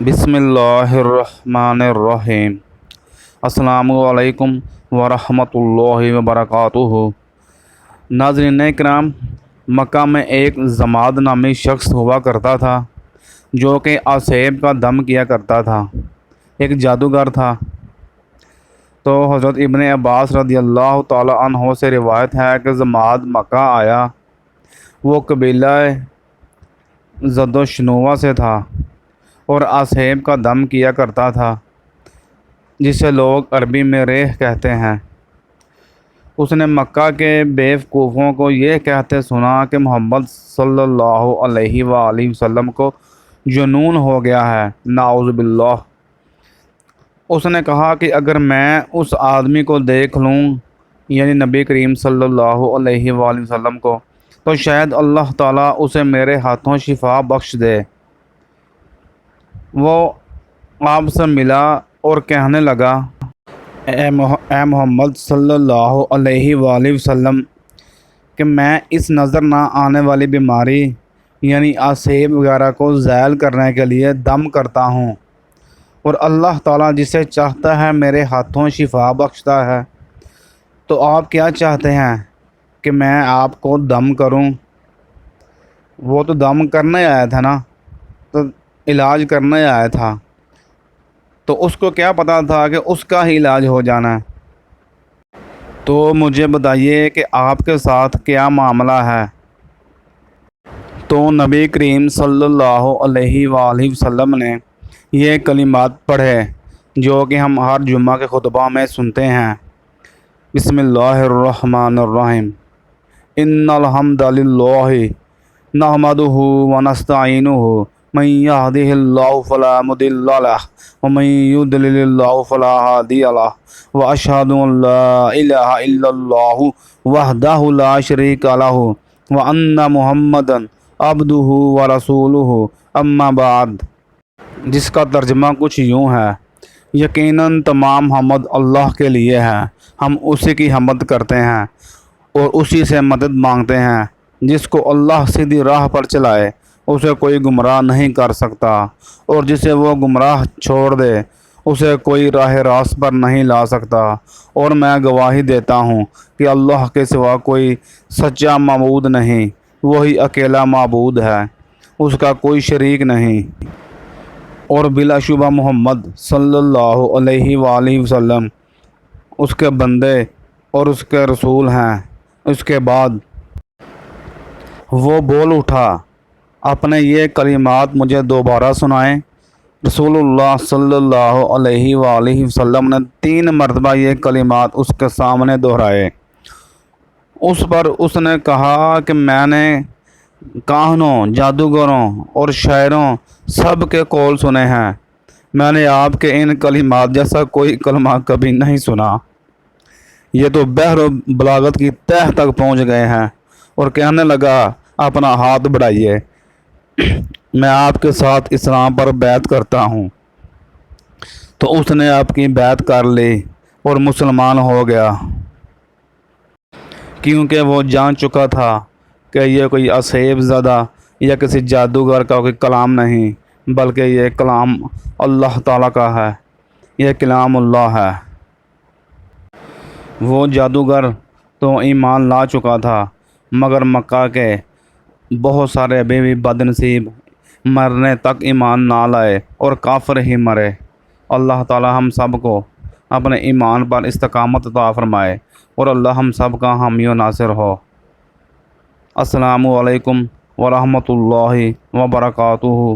بسم اللہ الرحمن الرحیم۔ السلام علیکم ورحمۃ اللہ وبرکاتہ۔ ناظرین کرام، مکہ میں ایک زماد نامی شخص ہوا کرتا تھا جو کہ اسیب کا دم کیا کرتا تھا، ایک جادوگر تھا۔ تو حضرت ابن عباس رضی اللہ تعالی عنہ سے روایت ہے کہ زماد مکہ آیا۔ وہ قبیلہ زد و شنوہ سے تھا اور اسیب کا دم کیا کرتا تھا، جسے لوگ عربی میں ریح کہتے ہیں۔ اس نے مکہ کے بیوقوفوں کو یہ کہتے سنا کہ محمد صلی اللہ علیہ وآلہ وسلم کو جنون ہو گیا ہے، نعوذ باللہ۔ اس نے کہا کہ اگر میں اس آدمی کو دیکھ لوں، یعنی نبی کریم صلی اللہ علیہ وآلہ وسلم کو، تو شاید اللہ تعالیٰ اسے میرے ہاتھوں شفا بخش دے۔ وہ آپ سے ملا اور کہنے لگا، اے محمد صلی اللہ علیہ وآلہ وسلم، کہ میں اس نظر نہ آنے والی بیماری یعنی اسیب وغیرہ کو ذیل کرنے کے لیے دم کرتا ہوں، اور اللہ تعالیٰ جسے چاہتا ہے میرے ہاتھوں شفا بخشتا ہے۔ تو آپ کیا چاہتے ہیں کہ میں آپ کو دم کروں؟ وہ تو دم کرنے آیا تھا نا، تو علاج کرنے آیا تھا، تو اس کو کیا پتہ تھا کہ اس کا ہی علاج ہو جانا ہے۔ تو مجھے بتائیے کہ آپ کے ساتھ کیا معاملہ ہے؟ تو نبی کریم صلی اللہ علیہ وآلہ وسلم نے یہ کلمات پڑھے جو کہ ہم ہر جمعہ کے خطبہ میں سنتے ہیں۔ بسم اللہ الرحمن الرحیم۔ ان الحمد للہ نحمدہ ونستعینہ من یہدہ اللہ فلا مضل لہ ومن یضلل اللہ فلا ہادی لہ واشہد ان لا الہ الا اللہ وحدہ لا شریک لہ وان محمدا عبدہ ورسولہ اما بعد، جس کا ترجمہ کچھ یوں ہے: یقیناً تمام حمد اللہ کے لیے ہے، ہم اسی کی حمد کرتے ہیں اور اسی سے مدد مانگتے ہیں۔ جس کو اللہ سیدھی راہ پر چلائے اسے کوئی گمراہ نہیں کر سکتا، اور جسے وہ گمراہ چھوڑ دے اسے کوئی راہ راست پر نہیں لا سکتا۔ اور میں گواہی دیتا ہوں کہ اللہ کے سوا کوئی سچا معبود نہیں، وہی اکیلا معبود ہے، اس کا کوئی شریک نہیں، اور بلا شبہ محمد صلی اللہ علیہ وآلہ وسلم اس کے بندے اور اس کے رسول ہیں۔ اس کے بعد وہ بول اٹھا، اپنے یہ کلمات مجھے دوبارہ سنائیں۔ رسول اللہ صلی اللہ علیہ وآلہ وسلم نے 3 مرتبہ یہ کلمات اس کے سامنے دہرائے۔ اس پر اس نے کہا کہ میں نے کاہنوں، جادوگروں اور شاعروں سب کے قول سنے ہیں، میں نے آپ کے ان کلمات جیسا کوئی کلمہ کبھی نہیں سنا۔ یہ تو بحر و بلاغت کی تہہ تک پہنچ گئے ہیں۔ اور کہنے لگا، اپنا ہاتھ بڑھائیے، میں آپ کے ساتھ اسلام پر بیعت کرتا ہوں۔ تو اس نے آپ کی بیعت کر لی اور مسلمان ہو گیا، کیونکہ وہ جان چکا تھا کہ یہ کوئی اسیب زدہ یا کسی جادوگر کا کوئی کلام نہیں، بلکہ یہ کلام اللہ تعالیٰ کا ہے، یہ کلام اللہ ہے۔ وہ جادوگر تو ایمان لا چکا تھا، مگر مکہ کے بہت سارے ابھی بھی بد نصیب مرنے تک ایمان نہ لائے اور کافر ہی مرے۔ اللہ تعالیٰ ہم سب کو اپنے ایمان پر استقامت عطا فرمائے، اور اللہ ہم سب کا حامی و ناصر ہو۔ السلام علیکم ورحمۃ اللہ وبرکاتہ۔